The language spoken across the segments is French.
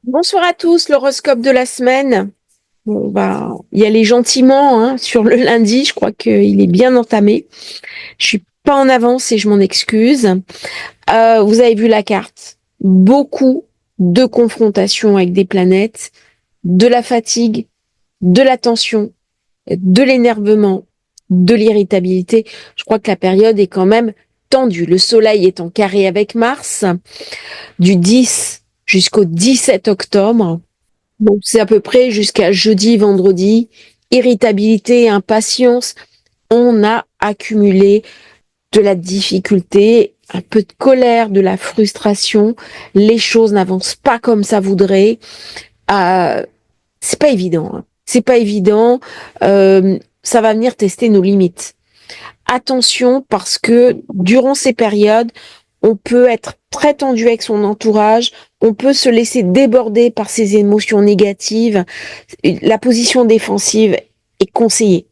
Bonsoir à tous, l'horoscope de la semaine. Bon, bah, y aller gentiment sur le lundi, je crois qu'il est bien entamé. Je suis pas en avance et je m'en excuse. Vous avez vu la carte. Beaucoup de confrontations avec des planètes, de la fatigue, de la tension, de l'énervement, de l'irritabilité. Je crois que la période est quand même tendue. Le soleil est en carré avec Mars du 10 jusqu'au 17 octobre. Bon, c'est à peu près jusqu'à jeudi, vendredi. Irritabilité, impatience. On a accumulé de la difficulté, un peu de colère, de la frustration. Les choses n'avancent pas comme ça voudrait. Euh, c'est pas évident. C'est pas évident. Ça va venir tester nos limites. Attention parce que durant ces périodes, on peut être très tendu avec son entourage, on peut se laisser déborder par ses émotions négatives. La position défensive est conseillée.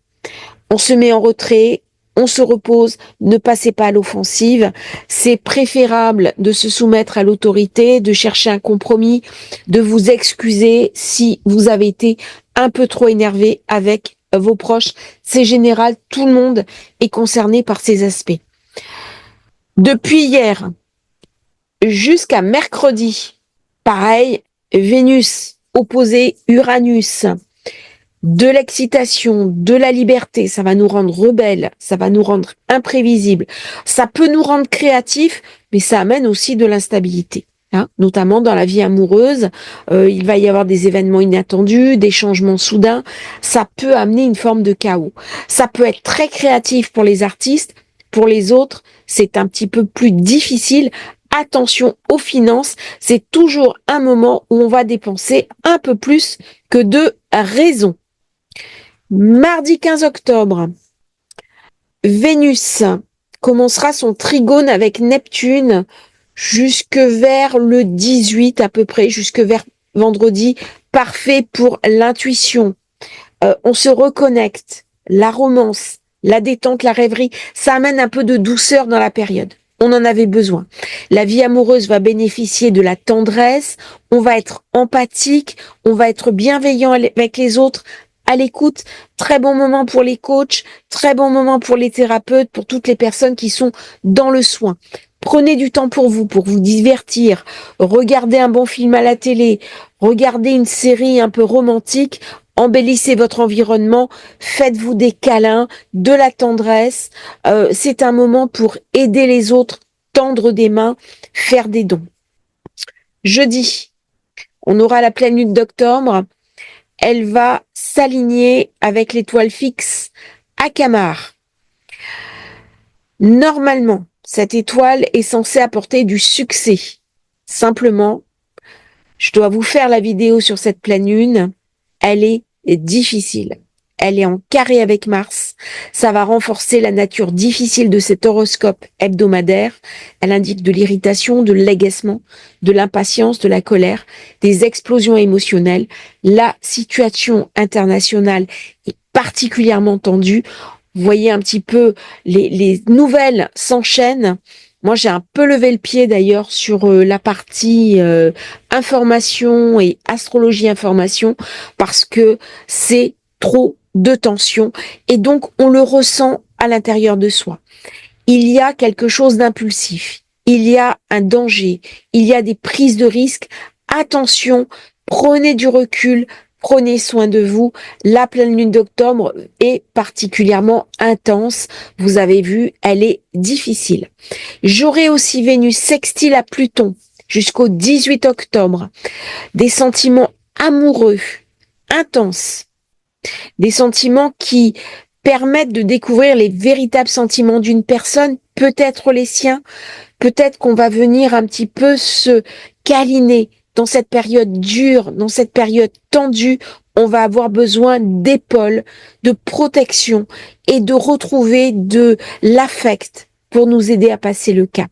On se met en retrait, on se repose, ne passez pas à l'offensive. C'est préférable de se soumettre à l'autorité, de chercher un compromis, de vous excuser si vous avez été un peu trop énervé avec vos proches. C'est général, tout le monde est concerné par ces aspects. Depuis hier jusqu'à mercredi, pareil, Vénus opposée Uranus, de l'excitation, de la liberté, ça va nous rendre rebelles, ça va nous rendre imprévisibles, ça peut nous rendre créatifs, mais ça amène aussi de l'instabilité. Notamment dans la vie amoureuse, il va y avoir des événements inattendus, des changements soudains, ça peut amener une forme de chaos. Ça peut être très créatif pour les artistes, pour les autres, c'est un petit peu plus difficile. Attention aux finances, c'est toujours un moment où on va dépenser un peu plus que de raison. Mardi 15 octobre, Vénus commencera son trigone avec Neptune jusque vers le 18 à peu près, jusque vers vendredi, parfait pour l'intuition. On se reconnecte, la romance, la détente, la rêverie, ça amène un peu de douceur dans la période. On en avait besoin. La vie amoureuse va bénéficier de la tendresse, on va être empathique, on va être bienveillant avec les autres, à l'écoute. Très bon moment pour les coachs, très bon moment pour les thérapeutes, pour toutes les personnes qui sont dans le soin. Prenez du temps pour vous divertir, regardez un bon film à la télé, regardez une série un peu romantique, embellissez votre environnement, faites-vous des câlins, de la tendresse. C'est un moment pour aider les autres, tendre des mains, faire des dons. Jeudi, on aura la pleine lune d'octobre. Elle va s'aligner avec l'étoile fixe à Camar. Normalement, cette étoile est censée apporter du succès. Simplement, je dois vous faire la vidéo sur cette pleine lune. Elle est difficile. Elle est en carré avec Mars. Ça va renforcer la nature difficile de cet horoscope hebdomadaire. Elle indique de l'irritation, de l'agacement, de l'impatience, de la colère, des explosions émotionnelles. La situation internationale est particulièrement tendue. Vous voyez un petit peu, les nouvelles s'enchaînent. Moi, j'ai un peu levé le pied d'ailleurs sur la partie information et astrologie information parce que c'est trop de tension et donc on le ressent à l'intérieur de soi. Il y a quelque chose d'impulsif, il y a un danger, il y a des prises de risques. Attention, prenez du recul, prenez soin de vous. La pleine lune d'octobre est particulièrement intense. Vous avez vu, elle est difficile. J'aurai aussi Vénus sextile à Pluton jusqu'au 18 octobre. Des sentiments amoureux, intenses, des sentiments qui permettent de découvrir les véritables sentiments d'une personne, peut-être les siens, peut-être qu'on va venir un petit peu se câliner dans cette période dure, dans cette période tendue. On va avoir besoin d'épaules, de protection et de retrouver de l'affect pour nous aider à passer le cap.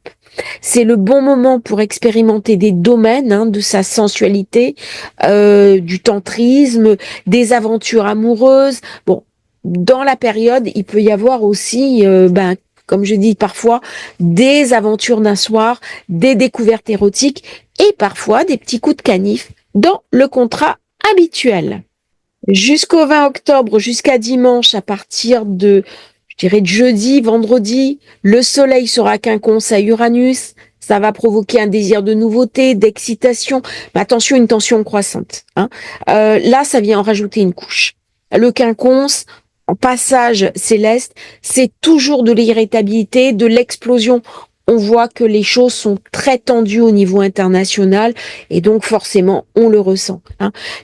C'est le bon moment pour expérimenter des domaines de sa sensualité, du tantrisme, des aventures amoureuses. Bon, dans la période, il peut y avoir aussi, comme je dis parfois, des aventures d'un soir, des découvertes érotiques et parfois des petits coups de canif dans le contrat habituel. Jusqu'au 20 octobre, jusqu'à dimanche, à partir de, je dirais, de jeudi, vendredi, le soleil sera quinconce à Uranus. Ça va provoquer un désir de nouveauté, d'excitation. Mais attention, une tension croissante. Là, ça vient en rajouter une couche. Le quinconce, en passage céleste, c'est toujours de l'irritabilité, de l'explosion. On voit que les choses sont très tendues au niveau international et donc forcément, on le ressent.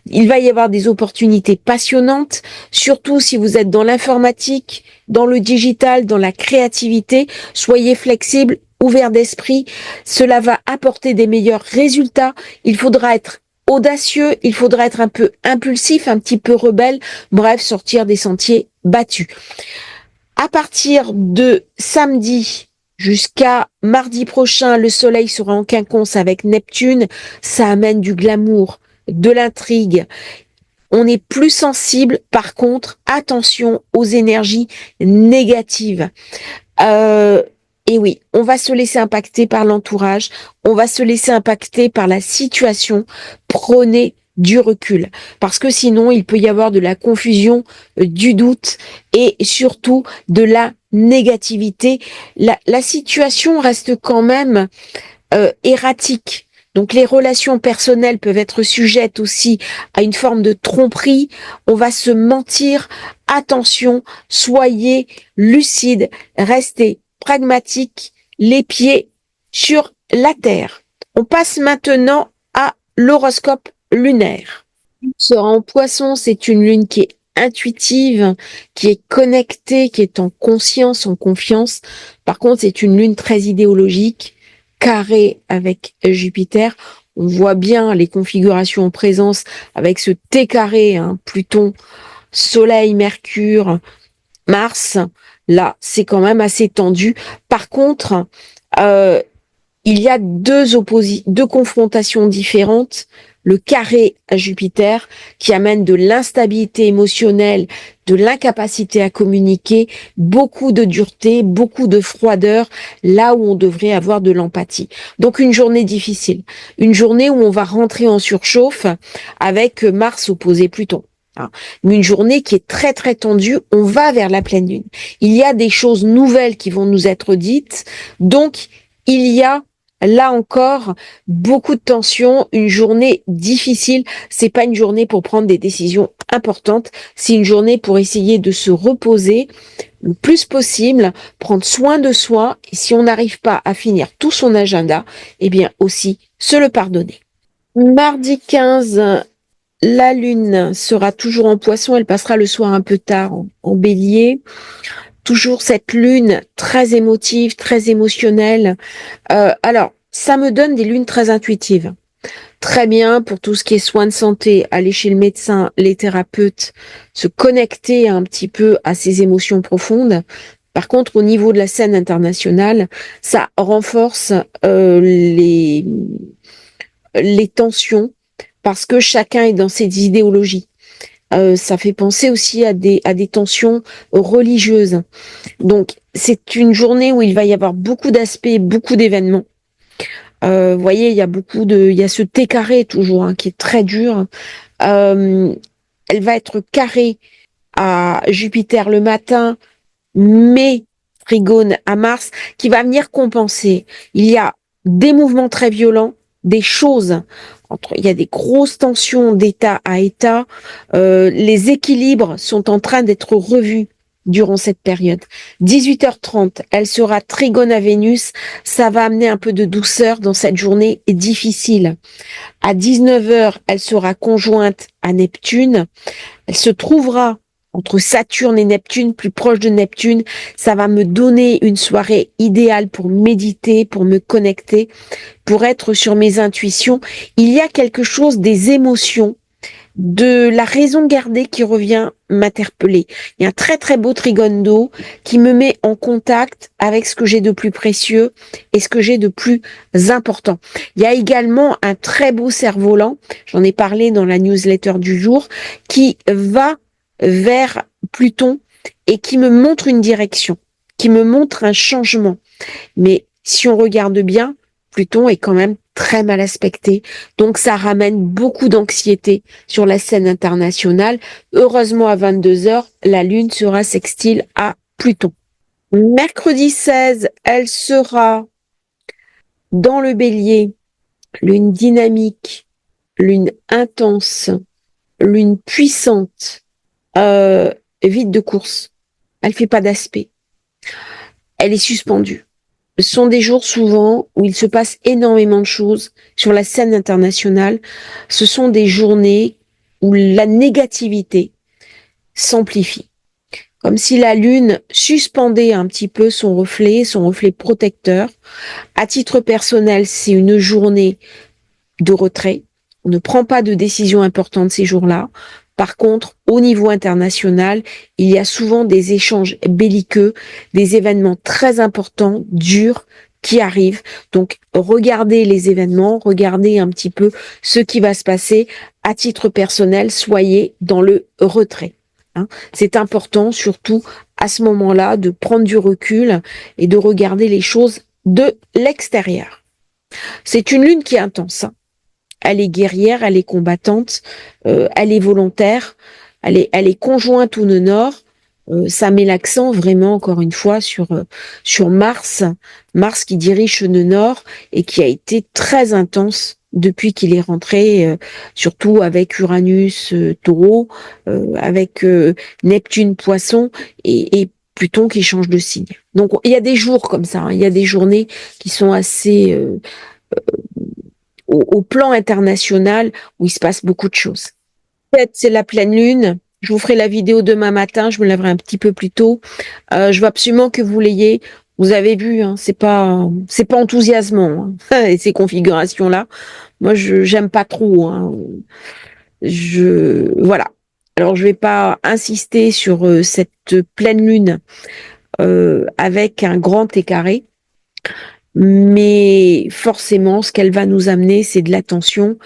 Il va y avoir des opportunités passionnantes, surtout si vous êtes dans l'informatique, dans le digital, dans la créativité. Soyez flexible, ouvert d'esprit. Cela va apporter des meilleurs résultats. Il faudra être audacieux, il faudra être un peu impulsif, un petit peu rebelle. Bref, sortir des sentiers battus. À partir de samedi jusqu'à mardi prochain, le soleil sera en quinconce avec Neptune. Ça amène du glamour, de l'intrigue. On est plus sensible, par contre, attention aux énergies négatives. Et oui, on va se laisser impacter par l'entourage, on va se laisser impacter par la situation. Prenez du recul, parce que sinon, il peut y avoir de la confusion, du doute et surtout de la négativité. La situation reste quand même erratique. Donc les relations personnelles peuvent être sujettes aussi à une forme de tromperie. On va se mentir. Attention, soyez lucides, restez pragmatiques, les pieds sur la terre. On passe maintenant à l'horoscope lunaire. Sera en Poisson, c'est une lune qui est intuitive, qui est connectée, qui est en conscience, en confiance. Par contre, c'est une lune très idéologique, carré avec Jupiter. On voit bien les configurations en présence avec ce T carré, Pluton, Soleil, Mercure, Mars. Là, c'est quand même assez tendu. Par contre, il y a deux confrontations différentes. Le carré à Jupiter qui amène de l'instabilité émotionnelle, de l'incapacité à communiquer, beaucoup de dureté, beaucoup de froideur, là où on devrait avoir de l'empathie. Donc une journée difficile, une journée où on va rentrer en surchauffe avec Mars opposé Pluton. Une journée qui est très très tendue, on va vers la pleine lune. Il y a des choses nouvelles qui vont nous être dites, donc il y a là encore, beaucoup de tension, une journée difficile. C'est pas une journée pour prendre des décisions importantes. C'est une journée pour essayer de se reposer le plus possible, prendre soin de soi. Et si on n'arrive pas à finir tout son agenda, eh bien aussi se le pardonner. Mardi 15, la lune sera toujours en Poisson. Elle passera le soir un peu tard en Bélier. Toujours cette lune très émotive, très émotionnelle. Alors, ça me donne des lunes très intuitives. Très bien pour tout ce qui est soins de santé, aller chez le médecin, les thérapeutes, se connecter un petit peu à ces émotions profondes. Par contre, au niveau de la scène internationale, ça renforce les tensions parce que chacun est dans ses idéologies. Ça fait penser aussi à des tensions religieuses. Donc, c'est une journée où il va y avoir beaucoup d'aspects, beaucoup d'événements. Vous voyez, il y a ce T carré toujours qui est très dur. Elle va être carrée à Jupiter le matin, mais trigone à Mars, qui va venir compenser. Il y a des mouvements très violents, des choses. Il y a des grosses tensions d'état à état. Les équilibres sont en train d'être revus durant cette période. 18h30, elle sera trigone à Vénus. Ça va amener un peu de douceur dans cette journée difficile. À 19h, elle sera conjointe à Neptune. Elle se trouvera entre Saturne et Neptune, plus proche de Neptune. Ça va me donner une soirée idéale pour méditer, pour me connecter, pour être sur mes intuitions. Il y a quelque chose des émotions, de la raison gardée qui revient m'interpeller. Il y a un très très beau trigone d'eau qui me met en contact avec ce que j'ai de plus précieux et ce que j'ai de plus important. Il y a également un très beau cerf-volant, j'en ai parlé dans la newsletter du jour, qui va vers Pluton et qui me montre une direction, qui me montre un changement. Mais si on regarde bien, Pluton est quand même très mal aspecté. Donc ça ramène beaucoup d'anxiété sur la scène internationale. Heureusement, à 22 heures, la Lune sera sextile à Pluton. Mercredi 16, elle sera dans le Bélier, lune dynamique, lune intense, lune puissante, vide de course. Elle fait pas d'aspect. Elle est suspendue. Ce sont des jours souvent où il se passe énormément de choses sur la scène internationale. Ce sont des journées où la négativité s'amplifie. Comme si la Lune suspendait un petit peu son reflet protecteur. À titre personnel, c'est une journée de retrait. On ne prend pas de décisions importantes ces jours-là. Par contre, au niveau international, il y a souvent des échanges belliqueux, des événements très importants, durs, qui arrivent. Donc, regardez les événements, regardez un petit peu ce qui va se passer. À titre personnel, soyez dans le retrait. C'est important, surtout à ce moment-là, de prendre du recul et de regarder les choses de l'extérieur. C'est une lune qui est intense. Elle est guerrière, elle est combattante, elle est volontaire, elle est conjointe au nœud nord. Ça met l'accent vraiment, encore une fois, sur Mars, Mars qui dirige le nœud nord et qui a été très intense depuis qu'il est rentré, surtout avec Uranus, Taureau, avec Neptune, Poisson et Pluton qui change de signe. Donc il y a des jours comme ça, il y a des journées qui sont assez au plan international où il se passe beaucoup de choses. Peut-être c'est la pleine lune. Je vous ferai la vidéo demain matin. Je me lèverai un petit peu plus tôt. Je veux absolument que vous l'ayez. Vous avez vu, hein, c'est pas enthousiasmant hein, ces configurations-là. Moi, j'aime pas trop. Hein. Voilà. Alors, je vais pas insister sur cette pleine lune avec un grand T carré. Mais forcément, ce qu'elle va nous amener, c'est de la tension,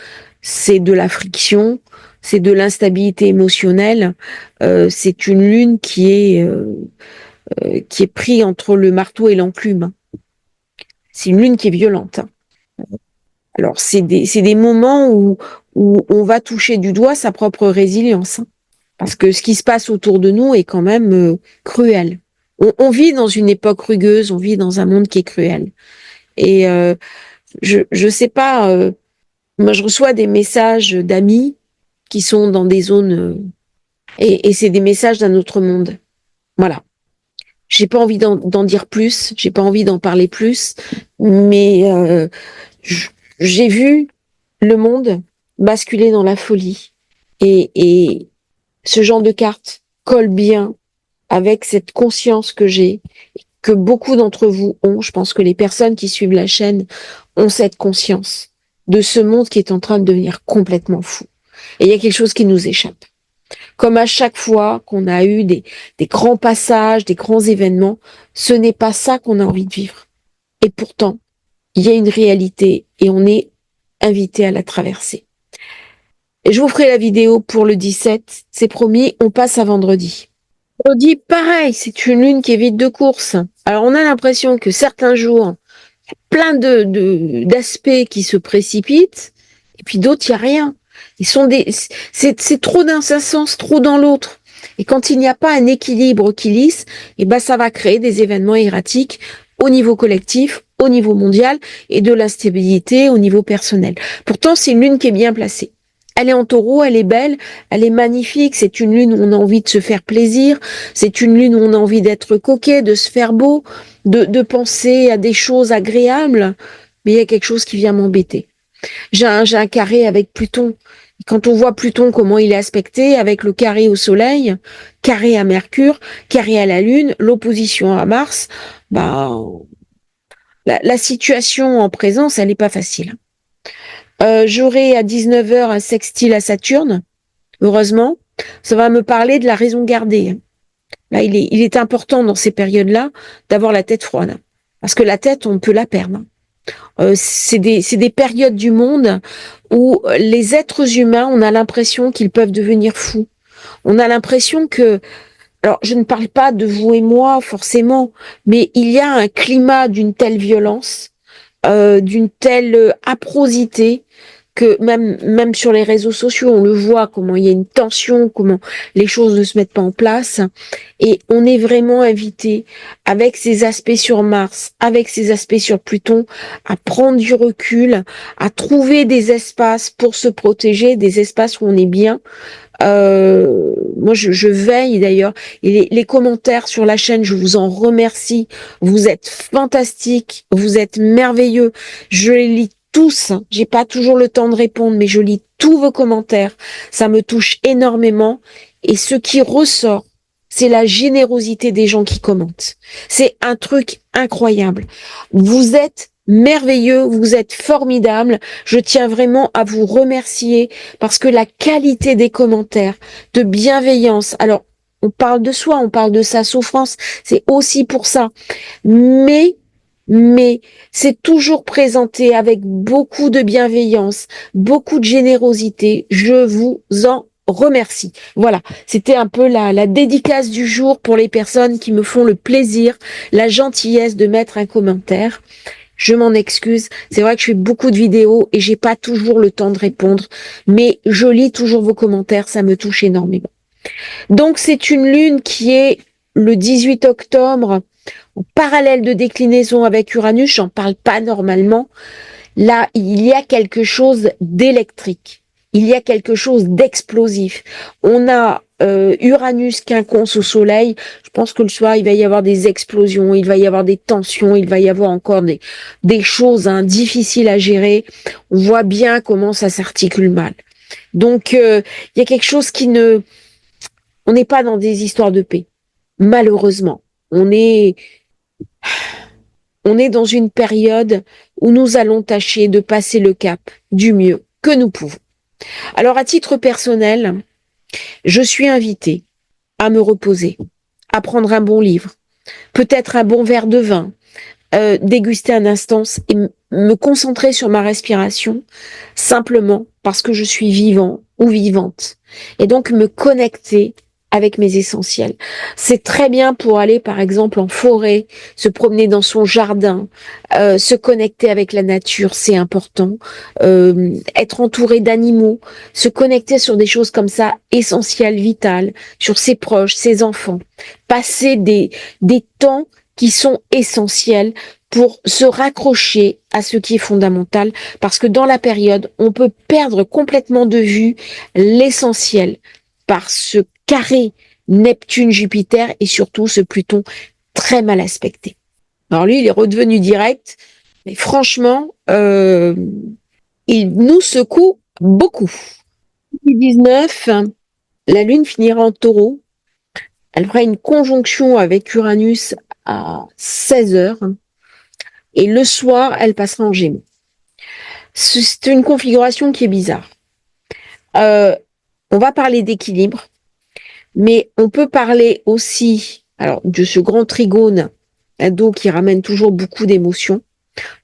c'est de la friction, c'est de l'instabilité émotionnelle. C'est une lune qui est prise entre le marteau et l'enclume. C'est une lune qui est violente. Alors, c'est des moments où on va toucher du doigt sa propre résilience. Parce que ce qui se passe autour de nous est quand même cruel. On vit dans une époque rugueuse, on vit dans un monde qui est cruel. Et je sais pas, moi je reçois des messages d'amis qui sont dans des zones et c'est des messages d'un autre monde. Voilà. J'ai pas envie d'en dire plus, j'ai pas envie d'en parler plus, mais j'ai vu le monde basculer dans la folie et ce genre de carte colle bien avec cette conscience que j'ai, que beaucoup d'entre vous ont. Je pense que les personnes qui suivent la chaîne ont cette conscience de ce monde qui est en train de devenir complètement fou. Et il y a quelque chose qui nous échappe. Comme à chaque fois qu'on a eu des grands passages, des grands événements, ce n'est pas ça qu'on a envie de vivre. Et pourtant, il y a une réalité et on est invité à la traverser. Et je vous ferai la vidéo pour le 17, c'est promis, on passe à vendredi. Vendredi, pareil, c'est une lune qui est vide de course. Alors on a l'impression que certains jours, plein d'aspects qui se précipitent, et puis d'autres, il n'y a rien. C'est trop dans un sens, trop dans l'autre. Et quand il n'y a pas un équilibre qui lisse, et ben ça va créer des événements erratiques au niveau collectif, au niveau mondial, et de l'instabilité au niveau personnel. Pourtant, c'est une lune qui est bien placée. Elle est en taureau, elle est belle, elle est magnifique, c'est une lune où on a envie de se faire plaisir, c'est une lune où on a envie d'être coquet, de se faire beau, de penser à des choses agréables, mais il y a quelque chose qui vient m'embêter. J'ai un carré avec Pluton. Quand on voit Pluton, comment il est aspecté, avec le carré au Soleil, carré à Mercure, carré à la Lune, l'opposition à Mars, bah, la situation en présence, elle n'est pas facile. J'aurai à 19 heures un sextile à Saturne, heureusement. Ça va me parler de la raison gardée. Là, il est important dans ces périodes-là d'avoir la tête froide. Parce que la tête, on peut la perdre. C'est des périodes du monde où les êtres humains, on a l'impression qu'ils peuvent devenir fous. On a l'impression que, alors je ne parle pas de vous et moi forcément, mais il y a un climat d'une telle violence d'une telle aprosité que même sur les réseaux sociaux, on le voit, comment il y a une tension, comment les choses ne se mettent pas en place. Et on est vraiment invité, avec ces aspects sur Mars, avec ces aspects sur Pluton, à prendre du recul, à trouver des espaces pour se protéger, des espaces où on est bien. Moi, je veille d'ailleurs. Et les commentaires sur la chaîne, je vous en remercie. Vous êtes fantastiques, vous êtes merveilleux. Je les lis tous. J'ai pas toujours le temps de répondre, mais je lis tous vos commentaires. Ça me touche énormément. Et ce qui ressort, c'est la générosité des gens qui commentent. C'est un truc incroyable. Vous êtes merveilleux, vous êtes formidables. Je tiens vraiment à vous remercier parce que la qualité des commentaires, de bienveillance, alors on parle de soi, on parle de sa souffrance, c'est aussi pour ça, mais c'est toujours présenté avec beaucoup de bienveillance, beaucoup de générosité. Je vous en remercie. Voilà, c'était un peu la dédicace du jour pour les personnes qui me font le plaisir, la gentillesse de mettre un commentaire. Je m'en excuse. C'est vrai que je fais beaucoup de vidéos et j'ai pas toujours le temps de répondre, mais je lis toujours vos commentaires, ça me touche énormément. Donc c'est une lune qui est le 18 octobre, en parallèle de déclinaison avec Uranus, j'en parle pas normalement. Là, il y a quelque chose d'électrique. Il y a quelque chose d'explosif. On a Uranus quinconce au soleil. Je pense que le soir, il va y avoir des explosions, il va y avoir des tensions, il va y avoir encore des choses difficiles à gérer. On voit bien comment ça s'articule mal. Donc, il y a quelque chose qui ne... On n'est pas dans des histoires de paix. Malheureusement, on est dans une période où nous allons tâcher de passer le cap du mieux que nous pouvons. Alors, à titre personnel, je suis invitée à me reposer, à prendre un bon livre, peut-être un bon verre de vin, déguster un instant et me concentrer sur ma respiration, simplement parce que je suis vivant ou vivante. Et donc me connecter avec mes essentiels. C'est très bien pour aller, par exemple, en forêt, se promener dans son jardin, se connecter avec la nature, c'est important. Être entouré d'animaux, se connecter sur des choses comme ça, essentielles, vitales, sur ses proches, ses enfants. Passer des temps qui sont essentiels pour se raccrocher à ce qui est fondamental, parce que dans la période, on peut perdre complètement de vue l'essentiel par ce carré Neptune-Jupiter et surtout ce Pluton très mal aspecté. Alors lui, il est redevenu direct, mais franchement, il nous secoue beaucoup. 2019, la Lune finira en Taureau. Elle fera une conjonction avec Uranus à 16 heures. Et le soir, elle passera en Gémeaux. C'est une configuration qui est bizarre. On va parler d'équilibre, mais on peut parler aussi de ce grand trigone d'eau qui ramène toujours beaucoup d'émotions.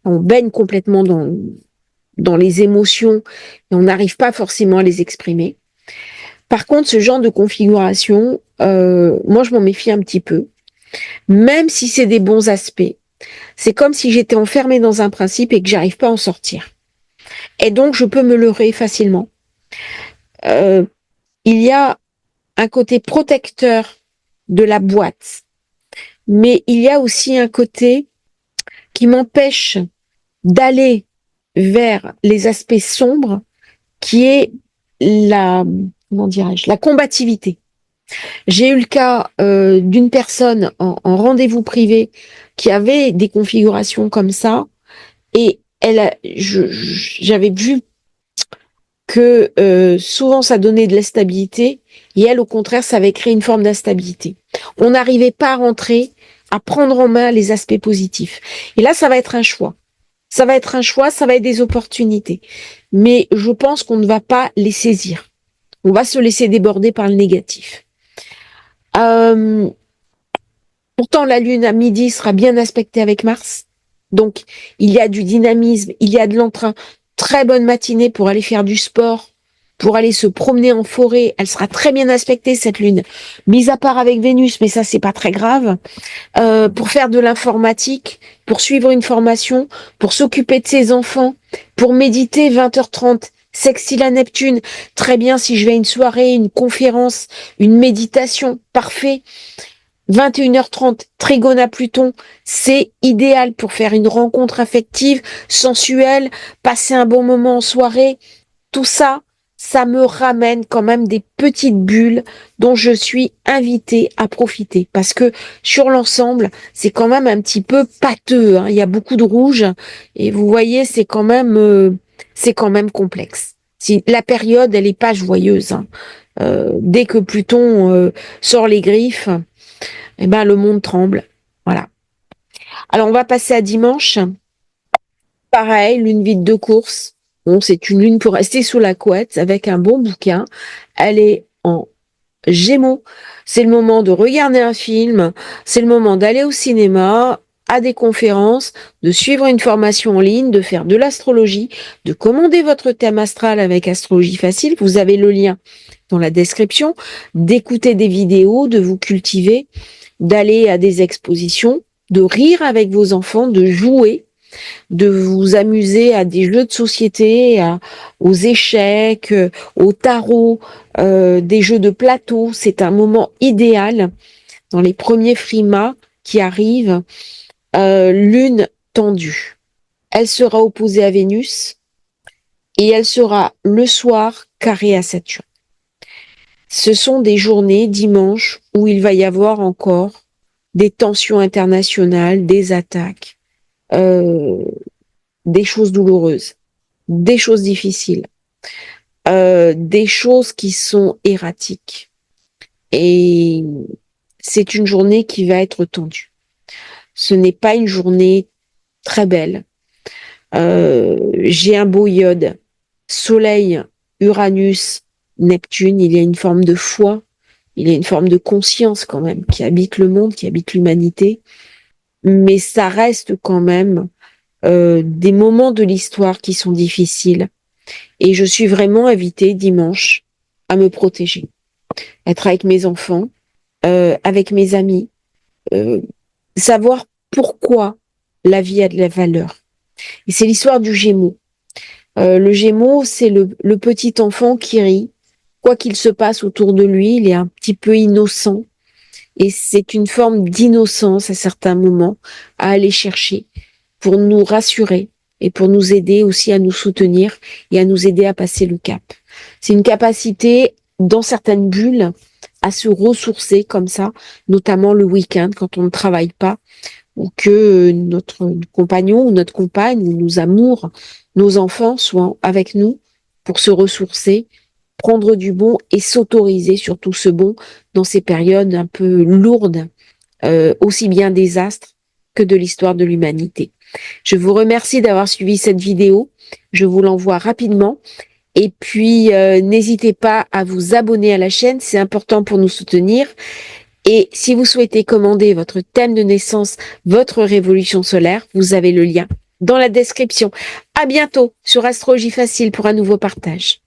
On baigne complètement dans les émotions et on n'arrive pas forcément à les exprimer. Par contre, ce genre de configuration, moi, je m'en méfie un petit peu, même si c'est des bons aspects. C'est comme si j'étais enfermée dans un principe et que j'arrive pas à en sortir. Et donc, je peux me leurrer facilement. Il y a un côté protecteur de la boîte, mais il y a aussi un côté qui m'empêche d'aller vers les aspects sombres, qui est comment dirais-je, la combativité. J'ai eu le cas d'une personne en rendez-vous privé qui avait des configurations comme ça, et j'avais vu que souvent ça donnait de la stabilité et elle, au contraire, ça avait créé une forme d'instabilité. On n'arrivait pas à rentrer, à prendre en main les aspects positifs. Et là, ça va être un choix. Ça va être un choix, ça va être des opportunités. Mais je pense qu'on ne va pas les saisir. On va se laisser déborder par le négatif. Pourtant, la Lune à midi sera bien aspectée avec Mars. Donc, il y a du dynamisme, il y a de l'entrain. Très bonne matinée pour aller faire du sport, pour aller se promener en forêt. Elle sera très bien aspectée, cette lune, mise à part avec Vénus, mais ça, c'est pas très grave. Pour faire de l'informatique, pour suivre une formation, pour s'occuper de ses enfants, pour méditer 20h30. Sextile à Neptune, très bien si je vais à une soirée, une conférence, une méditation, parfait. 21h30, Trigone à Pluton, c'est idéal pour faire une rencontre affective, sensuelle, passer un bon moment en soirée. Tout ça, ça me ramène quand même des petites bulles dont je suis invitée à profiter. Parce que sur l'ensemble, c'est quand même un petit peu pâteux, hein. Il y a beaucoup de rouge et vous voyez, c'est quand même complexe. Si la période, elle est pas joyeuse, hein. Dès que Pluton sort les griffes, eh ben le monde tremble. Voilà. Alors on va passer à dimanche. Pareil, lune vide de course. Bon, c'est une lune pour rester sous la couette avec un bon bouquin. Elle est en Gémeaux. C'est le moment de regarder un film. C'est le moment d'aller au cinéma, à des conférences, de suivre une formation en ligne, de faire de l'astrologie, de commander votre thème astral avec Astrologie Facile. Vous avez le lien dans la description. D'écouter des vidéos, de vous cultiver, d'aller à des expositions, de rire avec vos enfants, de jouer, de vous amuser à des jeux de société, aux échecs, au tarot, des jeux de plateau. C'est un moment idéal dans les premiers frimas qui arrivent. Lune tendue. Elle sera opposée à Vénus et elle sera le soir carrée à Saturne. Ce sont des journées dimanche où il va y avoir encore des tensions internationales, des attaques, euh, des choses douloureuses, des choses difficiles, des choses qui sont erratiques. Et c'est une journée qui va être tendue. Ce n'est pas une journée très belle. J'ai un beau iode. Soleil, Uranus, Neptune, il y a une forme de foi, il y a une forme de conscience quand même qui habite le monde, qui habite l'humanité. Mais ça reste quand même des moments de l'histoire qui sont difficiles. Et je suis vraiment invitée dimanche à me protéger, être avec mes enfants, avec mes amis, euh, savoir pourquoi la vie a de la valeur. Et c'est l'histoire du Gémeaux. Le Gémeaux, c'est le petit enfant qui rit. Quoi qu'il se passe autour de lui, il est un petit peu innocent. Et c'est une forme d'innocence à certains moments à aller chercher pour nous rassurer et pour nous aider aussi à nous soutenir et à nous aider à passer le cap. C'est une capacité, dans certaines bulles, à se ressourcer comme ça, notamment le week-end quand on ne travaille pas, ou que notre compagnon ou notre compagne ou nos amours, nos enfants soient avec nous pour se ressourcer, prendre du bon et s'autoriser surtout ce bon dans ces périodes un peu lourdes, aussi bien des astres que de l'histoire de l'humanité. Je vous remercie d'avoir suivi cette vidéo. Je vous l'envoie rapidement. Et puis, n'hésitez pas à vous abonner à la chaîne, c'est important pour nous soutenir. Et si vous souhaitez commander votre thème de naissance, votre révolution solaire, vous avez le lien dans la description. À bientôt sur Astrologie Facile pour un nouveau partage.